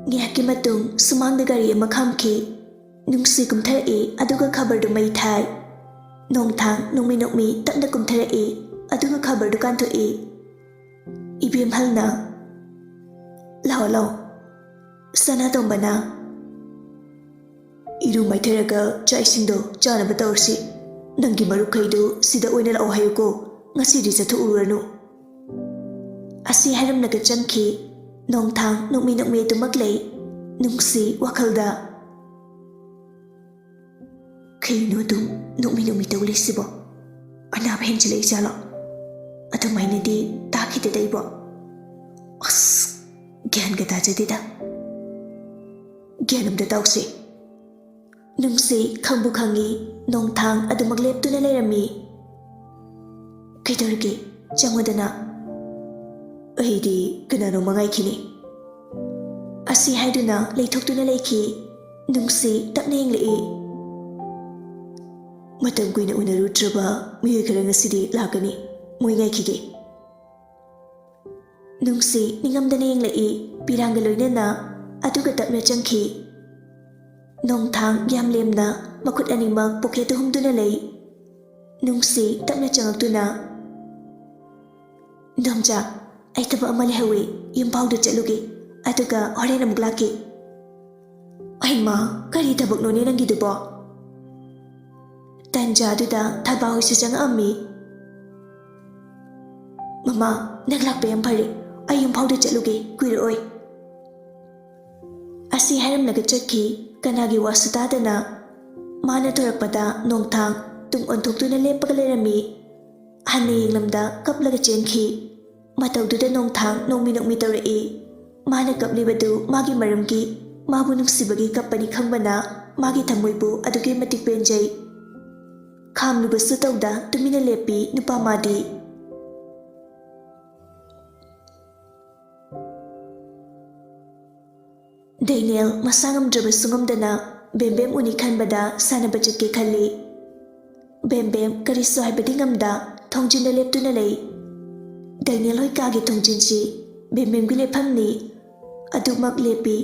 ngihaki matung sumang da gari ama khamki nungsi kumthara'i aduga khabar du mai thai nongthang nongmi tapna kumthara'i aduga khabar du kanthoi ibem halna lao sana tombana iru maitharaga chaisingdo chana batawsi nangi maru khaidu sida oina lao hayuko ngasi ri chathu uranu asi haram naga chamki nongthang nongmi tumaklei nungsi wakhalda khainu dum nongmi tawli sibo ana bhen chile jalo atumaina di takhite daibo as gyan ga tajadida gyanam da tawsi nungsi khangbu khangi nongthang adumak leptuna lerami kaidorge changwadana aidi kanano mangai khini asi haiduna leithoktuna leikhi nungsi tapna yenglei matam kuina unaru traba miyu khara ngasidi lakani moi ngai khige nungsi ningamdana yenglei piranga loinana aduga tapna changki nongthang yam lemna makut animak pocket humduna lei nungsi tapna changaktuna namja ai taba amale hawe yumpauda chaluge aduga horena muglaki ai ma kari tabak none nangi dubo tanja duda thaba hoisi chang ammi mama naglak pe ampari ai yumpauda chaluge kuiroi asi haram naga chakki kanagi wasutadana mana thorakpada nongthang tung onthoktuna lepaga lerami hanne yenglamda kaplaga chenkhi matawduda nongthang nongmi tawrai mana kaplibadu magi maramgi mabu nungsibagi kapani khangbana magi thamoibu adugi matik penjai khamlubasu tawda tumina lepi nupa madi Daniel masangam draba sungamdana bembem uni khanbada sanaba chatke khalli bembem kariso haibadi ngamda thongjinda leptuna lei Daniel hoi kagi thongjinsi bembem gi lephamni adumak lepi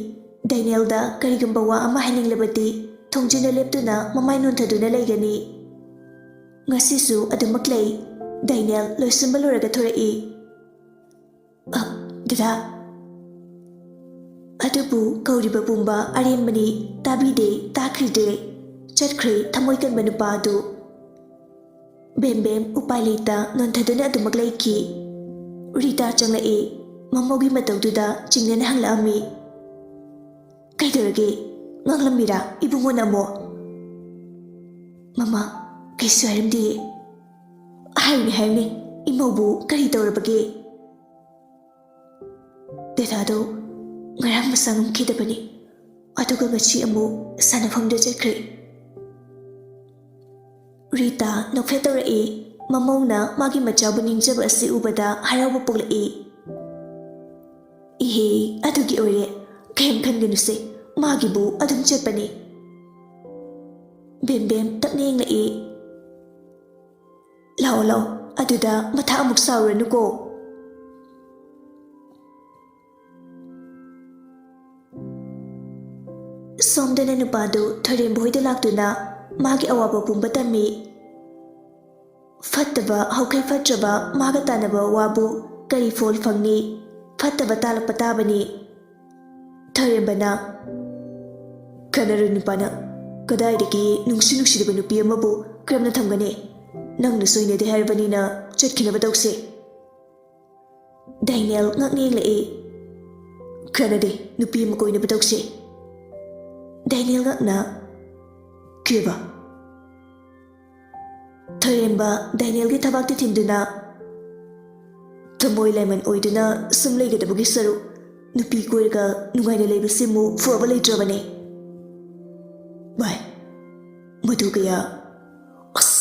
Daniel da karigamba wa ama haninglabati thongjinda leptuna mamai nonthaduna leigani ngasisu adumak lei Daniel loisambaluraga thorai dada adubu kauriba pumba arembani tabide takride chatkre thamoi kanba nupa adu bembem upai leita nonthaduna adumak leiki Rita changlai mamogi matawduda chingnana hanglami kaidorage nganglamira ibungo namo mama kaisu harimdi haini imobu kari tawrabage dedado ngarang masangam khidabani aduga ngachi amu sanafamda chakre Rita nokfetawrai mamona magi machabu ningjaba asi ubada harabu poglai ihe adugi oire kem khanganuse magibu adum chepani bembem tapne yenglai lao aduda matha amuk sauranuko somdana nupadu thorembu hoida laktuna magi awaba pumba tami fattaba haukai fatraba maga tanaba wabu kari fol fangni fattaba talakpa tabani thorembana kanaru nupana kadaidagi nungsidaba nupi amabu kramna thamgane nangna soinade harbani chatkhinaba tawse Daniel ngakne yenglai kanade nupi ama koinaba tawse Daniel ngakna kiba Thoremba Daniel gi thabakti thinduna thamoi lemon oiduna sumleigadabagi saru nupi koirga nungaina leibasimu fuaba leitrabane bai madu kaya as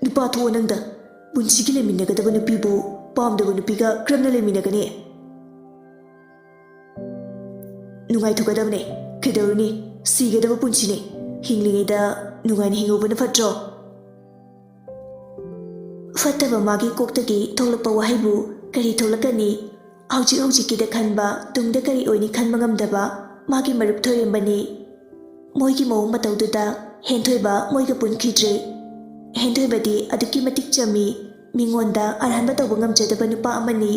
nupa tho nangda punsigi leminagadaba nupibu pamdaba nupiga kramna leminagane nungai thogadabne kedaurni sigadaba punsine hinglingeda nungaina hingobana fatro fattaba magi koktagi tholakpa wahaibu kari tholakani hauji kida khanba tungda kari oini khanba ngamdaba ꯃꯥꯒꯤ ꯃꯔꯨꯞ ꯊꯣꯏꯔꯝꯕꯅꯤ ꯃꯣꯏꯒꯤ ꯃꯑꯣꯡ ꯃꯇꯧꯗꯨꯗ ꯍꯦꯟꯊꯣꯏꯕ ꯃꯣꯏꯒ ꯄꯨꯟꯈꯤꯗ꯭ꯔꯦ ꯍꯦꯟꯊꯣꯏꯕꯗꯤ ꯑꯗꯨꯛꯀꯤ ꯃꯇꯤꯛ ꯆꯝꯃꯤ ꯃꯤꯉꯣꯟꯗ ꯑꯔꯥꯟꯕ ꯇꯧꯕ ꯉꯝꯖꯗꯕ ꯅꯨꯄꯥ ꯑꯃꯅꯤ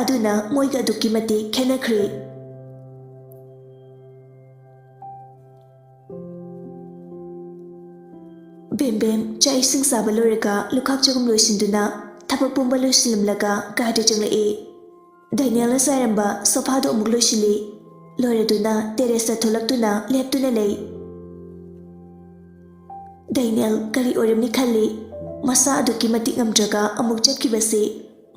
ꯑꯗꯨꯅ ꯃꯣꯏꯒ ꯑꯗꯨꯛꯀꯤ ꯃꯇꯤꯛ ꯈꯦꯠꯅꯈ꯭ꯔꯦ ꯕꯦꯝꯕꯦꯝ ꯆꯥꯛ ꯏꯁꯤꯡ ꯆꯥꯕ ꯂꯣꯏꯔꯒ ꯂꯨꯈꯥꯛ ꯆꯒꯨꯝ ꯂꯣꯏꯁꯤꯟꯗꯨꯅ ꯊꯕꯛ ꯄꯨꯝꯕ ꯂꯣꯏꯁꯤꯜꯂꯝꯂꯒ ꯀꯥꯗ ꯆꯪꯂꯛꯏ ꯗꯥꯏꯅꯦꯜꯅ ꯆꯥꯏꯔꯝꯕ ꯁꯣꯐꯥꯗꯣ ꯑꯃꯨꯛ ꯂꯣꯏꯁꯤꯜꯂꯤ ꯂꯣꯏꯔꯗꯨꯅ ꯇꯦꯔꯦꯁꯇ ꯊꯣꯛꯂꯛꯇꯨꯅ ꯂꯦꯞꯇꯨꯅ ꯂꯩ ꯗꯥꯏꯅꯦꯜ ꯀꯔꯤ ꯑꯣꯏꯔꯝꯅꯤ ꯈꯜꯂꯤ ꯃꯁꯥ ꯑꯗꯨꯛꯀꯤ ꯃꯇꯤꯛ ꯉꯝꯗ꯭ꯔꯒ ꯑꯃꯨꯛ ꯆꯠꯈꯤꯕꯁꯤ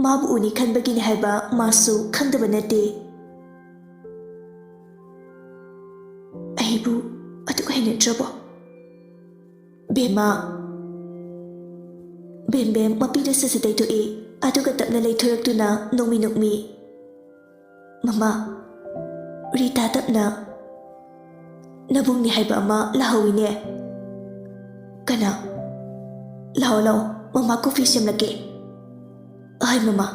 ꯃꯥꯕꯨ ꯎꯅꯤ ꯈꯟꯕꯒꯤꯅꯤ ꯍꯥꯏꯕ ꯃꯥꯁꯨ ꯈꯪꯗꯕ ꯅꯠꯇꯦ ꯑꯩꯕꯨ ꯑꯗꯨꯛ ꯍꯩꯅꯗ꯭ꯔꯕꯣ ꯕꯦꯝꯃ ꯕꯦꯝꯕꯦꯝ ꯃꯄꯤꯗ ꯁꯠ ꯇꯩꯊꯣꯛꯏ ꯑꯗꯨꯒ ꯇꯞꯅ ꯂꯩꯊꯣꯔꯛꯇꯨꯅ ꯅꯣꯛꯃꯤ ꯅꯣꯛꯃꯤ ꯃꯃꯥ ꯔꯤꯇꯥ ꯇꯞꯅ ꯅꯕꯨꯡꯅꯤ ꯍꯥꯏꯕ ꯑꯃ ꯂꯥꯍꯧꯏꯅꯦ ꯀꯅꯥ ꯂꯥꯛꯑꯣ ꯂꯥꯛꯑꯣ ꯃꯃꯥ ꯀꯣꯐꯤ ꯁꯦꯝꯂꯛꯀꯦ ꯑꯍꯣꯏ ꯃꯃꯥ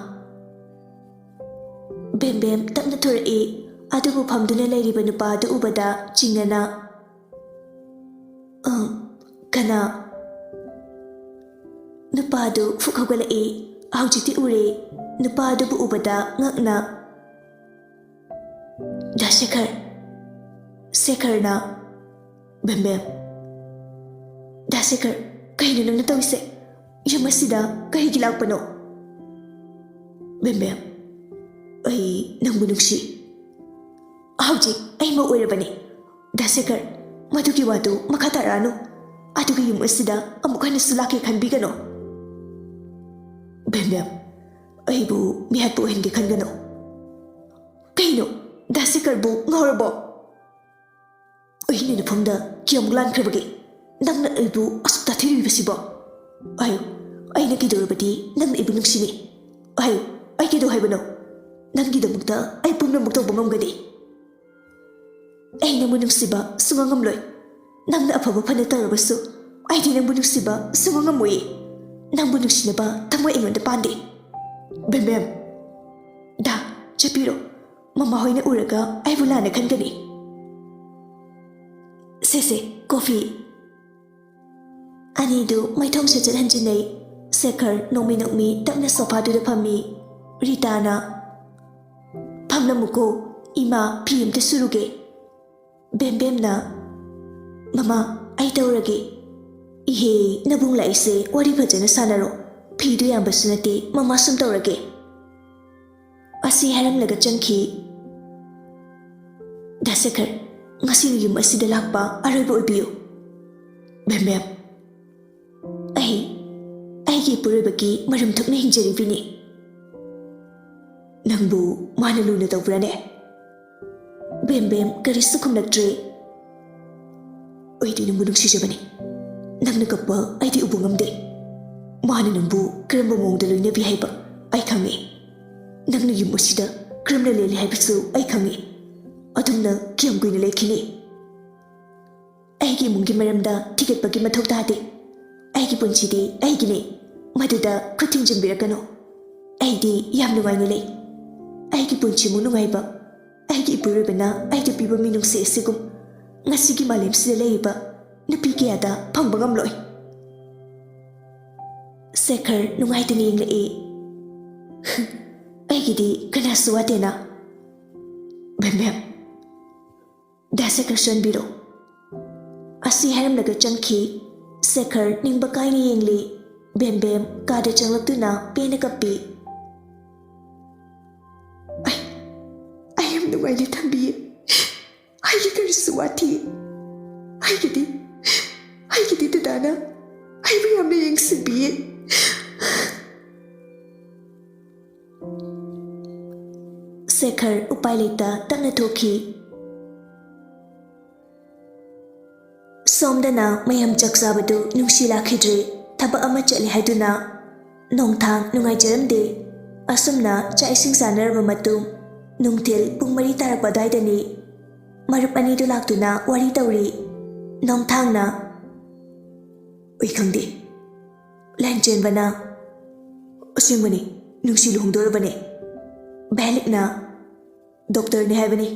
ꯕꯦꯝꯕꯦꯝ ꯇꯞꯅ ꯊꯣꯔꯛꯏ ꯑꯗꯨꯕꯨ ꯐꯝꯗꯨꯅ ꯂꯩꯔꯤꯕ ꯅꯨꯄꯥ ꯑꯗꯨ ꯎꯕꯗ ꯆꯤꯡꯅꯅ ꯀꯅꯥ ꯅꯨꯄꯥ ꯑꯗꯨ ꯐꯨꯛ ꯍꯧꯒꯠꯂꯛꯏ ꯍꯧꯖꯤꯛꯇꯤ ꯎꯔꯦ ꯅꯨꯄꯥ ꯑꯗꯨꯕꯨ ꯎꯕꯗ ꯉꯛꯅ ꯗꯥ ꯁꯦꯈꯔꯅ ꯕꯦꯝꯕꯦꯝ ꯗꯥ ꯁꯦꯈꯔ ꯀꯩꯅꯣ ꯅꯪꯅ ꯇꯧꯔꯤꯁꯦ ꯌꯨꯝ ꯑꯁꯤꯗ ꯀꯔꯤꯒꯤ ꯂꯥꯛꯄꯅꯣ ꯕꯦꯝꯕꯦꯝ ꯑꯩ ꯅꯪꯕꯨ ꯅꯨꯡꯁꯤ ꯍꯧꯖꯤꯛ ꯑꯩ ꯃꯧ ꯑꯣꯏꯔꯕꯅꯤ ꯗꯥ ꯁꯦꯈꯔ ꯃꯗꯨꯒꯤ ꯋꯥꯗꯨ ꯃꯈꯥ ꯇꯥꯔꯛꯑꯅꯨ ꯑꯗꯨꯒ ꯌꯨꯝ ꯑꯁꯤꯗ ꯑꯃꯨꯛ ꯍꯟꯅꯁꯨ ꯂꯥꯛꯀꯦ ꯈꯟꯕꯤꯒꯅꯣ ꯕꯦꯝꯕꯦꯝ ꯑꯩꯕꯨ ꯃꯤꯍꯠꯄ ꯑꯣꯏꯍꯟꯒꯦ ꯈꯟꯒꯅꯣ ꯀꯩꯅꯣ ꯗꯥ ꯁꯦꯈꯔꯕꯨ ꯉꯥꯎꯔꯕꯣ ꯑꯩꯅ ꯅꯐꯝꯗ ꯀꯌꯥꯃꯨꯛ ꯂꯥꯟꯈ꯭ꯔꯕꯒꯦ ꯅꯪꯅ ꯑꯩꯕꯨ ꯑꯁꯨꯛ ꯇꯥꯊꯤꯔꯤꯕꯁꯤꯕꯣ ꯑꯌꯨ ꯑꯩꯅ ꯀꯩꯗꯧꯔꯕꯗꯤ ꯅꯪꯅ ꯑꯩꯕꯨ ꯅꯨꯡꯁꯤꯅꯤ ꯑꯌꯨ ꯑꯩ ꯀꯩꯗꯧ ꯍꯥꯏꯕꯅꯣ ꯅꯪꯒꯤꯗꯃꯛꯇ ꯑꯩ ꯄꯨꯝꯅꯃꯛ ꯇꯧꯕ ꯉꯝꯒꯅꯤ ꯑꯩ ꯅꯪꯕꯨ ꯅꯨꯡꯁꯤꯕ ꯁꯨꯡꯉꯝ ꯉꯝꯂꯣꯏ ꯅꯪꯅ ꯑꯐꯕ ꯐꯅ ꯇꯧꯔꯕꯁꯨ ꯑꯩꯗꯤ ꯅꯪꯕꯨ ꯅꯨꯡꯁꯤꯕ ꯁꯨꯡꯉꯝ ꯉꯝꯃꯣꯏꯌꯦ ꯅꯪꯕꯨ ꯅꯨꯡꯁꯤꯅꯕ ꯊꯃꯣꯏ ꯑꯩꯉꯣꯟꯗ ꯄꯥꯟꯗꯦ ꯕꯦꯝꯕꯦꯝ ꯗꯥ ꯆꯠꯄꯤꯔꯣ ꯃꯃꯥ ꯍꯣꯏꯅ ꯎꯔꯒ ꯑꯩꯕꯨ ꯂꯥꯟꯅ ꯈꯟꯒꯅꯤ ꯁꯦꯁꯦ ꯀꯣꯐꯤ ꯑꯅꯤꯗꯨ ꯃꯩꯊꯣꯡ ꯁꯦꯠꯆꯠ ꯍꯟꯖꯤꯟꯅꯩ ꯁꯦꯈꯔ ꯅꯣꯛꯃꯤ ꯅꯣꯛꯃꯤ ꯇꯞꯅ ꯁꯣꯐꯥꯗꯨꯗ ꯐꯝꯃꯤ ꯔꯤꯇꯥꯅ ꯐꯝꯂꯝꯃꯨꯀꯣ ꯏꯃꯥ ꯐꯤ ꯑꯝꯇ ꯁꯨꯔꯨꯒꯦ ꯕꯦꯝꯕꯦꯝꯅ ꯃꯃꯥ ꯑꯩ ꯇꯧꯔꯒꯦ ꯏꯍꯦ ꯅꯕꯨꯡ ꯂꯥꯛꯏꯁꯦ ꯋꯥꯔꯤ ꯐꯖꯅ ꯁꯥꯟꯅꯔꯣ ꯐꯤꯗꯨ ꯌꯥꯝꯕꯁꯨ ꯅꯠꯇꯦ ꯃꯃꯥ ꯁꯨꯝ ꯇꯧꯔꯒꯦ ꯑꯁꯤ ꯍꯥꯏꯔꯝꯂꯒ ꯆꯪꯈꯤ ꯗꯥ ꯁꯦꯈꯔ ꯉꯁꯤꯅ ꯌꯨꯝ ꯑꯁꯤꯗ ꯂꯥꯛꯄ ꯑꯔꯣꯏꯕ ꯑꯣꯏꯕꯤꯌꯨ ꯕꯦꯝꯕꯦꯝ ꯑꯩꯒꯤ ꯏꯄꯨꯔꯣꯏꯕꯒꯤ ꯃꯔꯝ ꯊꯣꯛꯅ ꯍꯤꯡꯖꯔꯤꯕꯅꯤ ꯅꯪꯕꯨ ꯃꯥꯅ ꯂꯨꯅ ꯇꯧꯕ꯭ꯔꯥꯅꯦ ꯕꯦꯝꯕꯦꯝ ꯀꯔꯤꯁꯨ ꯈꯨꯝꯂꯛꯇ꯭ꯔꯦ ꯑꯩꯗꯤ ꯅꯪꯕꯨ ꯅꯨꯡꯁꯤꯖꯕꯅꯤ ꯅꯪꯅ ꯀꯞꯄ ꯑꯩꯗꯤ ꯎꯕ ꯉꯝꯗꯦ ꯃꯥꯅ ꯅꯪꯕꯨ ꯀꯔꯝꯕ ꯃꯑꯣꯡꯗ ꯂꯣꯏꯅꯕꯤ ꯍꯥꯏꯕ ꯑꯩ ꯈꯪꯉꯤ ꯅꯪꯅ ꯌꯨꯝ ꯑꯁꯤꯗ ꯀꯔꯝꯅ ꯂꯦꯜꯂꯤ ꯍꯥꯏꯕꯁꯨ ꯑꯩ ꯈꯪꯉꯤ ꯑꯗꯨꯝꯅ ꯀꯌꯥꯝ ꯀꯨꯏꯅ ꯂꯩꯈꯤꯅꯤ ꯑꯩꯒꯤ ꯏꯃꯨꯡꯒꯤ ꯃꯔꯝꯗ ꯊꯤꯒꯠꯄꯒꯤ ꯃꯊꯧ ꯇꯥꯗꯦ ꯑꯩꯒꯤ ꯄꯨꯟꯁꯤꯗꯤ ꯑꯩꯒꯤꯅꯤ ꯃꯗꯨꯗ ꯈꯨꯠ ꯊꯤꯡꯖꯤꯟꯕꯤꯔꯛꯀꯅꯨ ꯑꯩꯗꯤ ꯌꯥꯝ ꯅꯨꯡꯉꯥꯏꯅ ꯂꯩ ꯑꯩꯒꯤ ꯄꯨꯟꯁꯤꯃꯨꯛ ꯅꯨꯡꯉꯥꯏꯕ ꯑꯩꯒꯤ ꯏꯄꯨꯔꯣꯏꯕꯅ ꯑꯩꯗ ꯄꯤꯕ ꯃꯤꯅꯨꯡꯁꯤ ꯑꯁꯤꯒꯨꯝ ꯉꯁꯤꯒꯤ ꯃꯥꯂꯦꯝꯁꯤꯗ ꯂꯩꯔꯤꯕ ꯅꯨꯄꯤ ꯀꯌꯥꯗ ꯐꯪꯕ ꯉꯝꯂꯣꯏ ꯁꯦꯈꯔ ꯅꯨꯡꯉꯥꯏꯇꯅ ꯌꯦꯡꯂꯛꯏ ꯑꯩꯒꯤꯗꯤ ꯀꯅꯥꯁꯨ ꯋꯥꯗꯦꯅ ꯕꯦꯝꯕꯦꯝ ꯗꯥ ꯁꯦꯈꯔ ꯁꯣꯟꯕꯤꯔꯣ ꯑꯁꯤ ꯍꯥꯏꯔꯝꯂꯒ ꯆꯪꯈꯤ ꯁꯦꯈꯔ ꯅꯤꯡꯕ ꯀꯥꯏꯅ ꯌꯦꯡꯂꯤ ꯕꯦꯝꯕꯦꯝ ꯀꯥꯗ ꯆꯪꯂꯛꯇꯨꯅ ꯄꯦꯟꯅ ꯀꯞꯄꯤ ꯑꯩ ꯌꯥꯝ ꯅꯨꯡꯉꯥꯏꯅ ꯊꯝꯕꯤꯌꯦ ꯑꯩꯒꯤ ꯀꯔꯤꯁꯨ ꯋꯥꯠꯇꯦ ꯑꯩꯒꯤꯗꯤ ꯗꯗꯥꯅ ꯑꯩꯕꯨ ꯌꯥꯝꯅ ꯌꯦꯡꯁꯤꯟꯕꯤꯌꯦ ꯁꯦꯈꯔ ꯎꯄꯥꯏ ꯂꯩꯇ ꯇꯞꯅ ꯊꯣꯛꯈꯤ ꯁꯣꯝꯗꯅ ꯃꯌꯥꯝ ꯆꯥꯛ ꯆꯥꯕꯗꯨ ꯅꯨꯡꯁꯤ ꯂꯥꯛꯈꯤꯗ꯭ꯔꯦ ꯊꯕꯛ ꯑꯃ ꯆꯠꯂꯤ ꯍꯥꯏꯗꯨꯅ ꯅꯣꯡꯊꯥꯡ ꯅꯨꯡꯉꯥꯏꯖꯔꯝꯗꯦ ꯑꯁꯨꯝꯅ ꯆꯥꯛ ꯏꯁꯤꯡ ꯆꯥꯅꯔꯕ ꯃꯇꯨꯡ ꯅꯨꯡꯊꯤꯜ ꯄꯨꯡ 4 ꯇꯥꯔꯛꯄ ꯑꯗꯨꯋꯥꯏꯗꯅꯤ ꯃꯔꯨꯞ ꯑꯅꯤꯗꯨ ꯂꯥꯛꯇꯨꯅ ꯋꯥꯔꯤ ꯇꯧꯔꯤ ꯅꯣꯡꯊꯥꯡꯅ ꯑꯩ ꯈꯪꯗꯦ ꯂꯥꯏꯟ ꯆꯦꯟꯕꯅ ꯑꯁꯦꯡꯕꯅꯤ ꯅꯨꯡꯁꯤ ꯂꯨꯍꯣꯡꯗꯣꯔꯕꯅꯦ ꯚꯦꯂꯤꯛꯅ ꯗꯣꯛꯇꯔꯅꯤ ꯍꯥꯏꯕꯅꯤ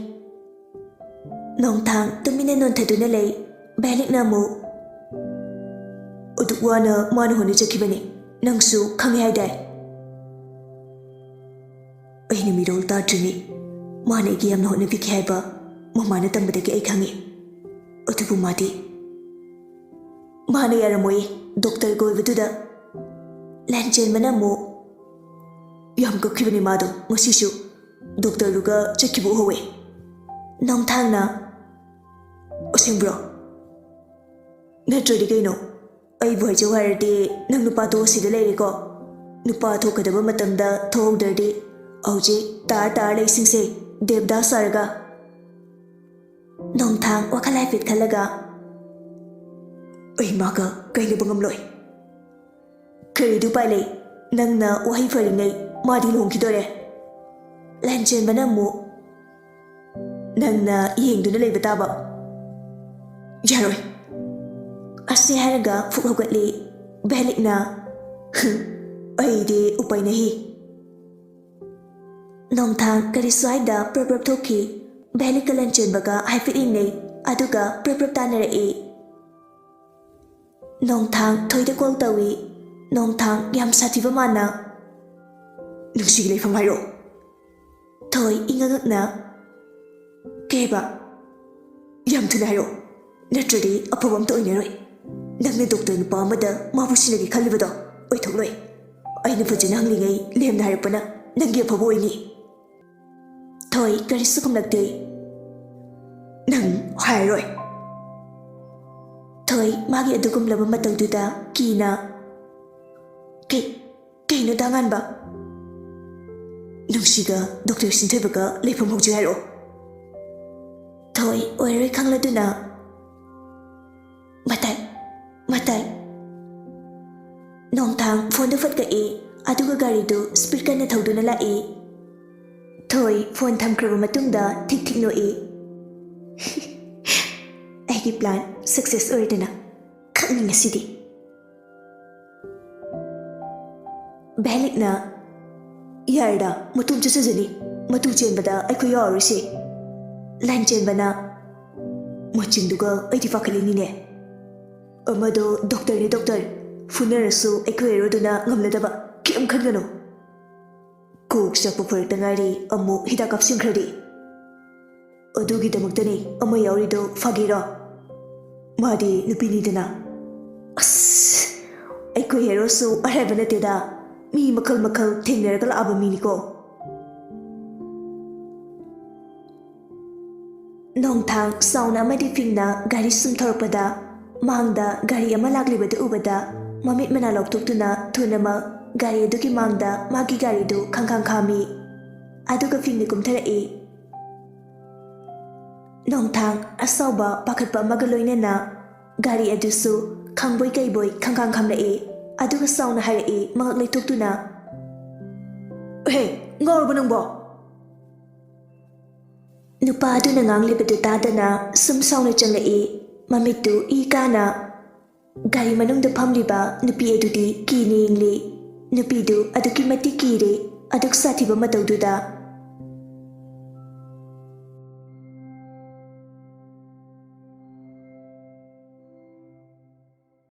Nongthang tumina nontaduna lay Belikna mu Udukwana mana hona chakibani Nangsu khangi haidai Aina mirol tadrini Mana igi yamna hona biki haiba Mamana tambadagi ay khangi Udubu mati Mana yaramoy Doktor goy baduda Lanchen mana mu Yam kakibani mado Ngasisu Doktor luga chakibu hawe Nongthang na Osimbro Natradi kaino Ay buhay jawaradi Nang nupa to sida layri ko Nupa to kadaba matamda Thokdardi Auji tar lay singse Devda sarga Nongthang wakalay fit kalaga Ay maga Kaila bangam loy Kari dupay lay Nang na wahay faringay Madi long kidore Lanchen ba mo Nang na ihing doon na lay bataba Yaroy Asi haraga fukhagatli Belik na Ay di upay na hi Nongthang karisway da prab thoki Belik ka lanchen baga haifit inay Aduga prab tanara e Nongthang thoy da kol tawi Nongthang yam satiba mana Nungsigilay famaro Thoy ingagak na Keba Yam tunaro Natradi apawam to inaroy Nangna doktor nupa amada mabusinagi khalibado Oy thokloy Aina fajana hanglingay lem na harapana Nangi apabo ini Thoy karisu kumlagde Nang hairoy Thoy magi adugum laba matagduda Kina Kino dangan ba Nungsiga doktor sintoy baga Lepam hokju haro Thoy oiroy khangladuna Matay Nongthang phone da fatka e Aduga gari do speaker na thauduna la e Thoy phone thamkraba matungda thik no e Aigi plan success oidana Khangni ngasidi Belik na Yarda matum chasajani Matu chenbada aikho yawarisi Lan chenbana Machinduga aidi fakalini ne Amado doctor ni doctor Funarasu aikho eroduna ngamladaba Kiyam khangano Kuk sakpa farta ngari amu hida kapsin khradi Adugi damaktani ama yawrido fagiro Madi nupini dana As Aikho herosu arhabana teda Mi makal thengnaragal aba mini ko Nongthang sauna amadi fingna gari sumthorpada Mangda gari ama laglibada ubada Mamit mana loktuktuna thunama gari adugi mangda magi gari du khangkhang khami Aduga fingni kumthara e Nongthang asauba pakhatpa magaloina na gari adusu khangboy kaiboy khangkhang khamla e Aduga sauna hara e mangak leituktuna Hey, ngawrba nangbo Nupa aduna nganglibadu tadana sum sauna changla e Mamitu ikana Gari manungda phamliba nupi adudi kini ingli Nupidu aduki mati kire aduk sathiba mataududa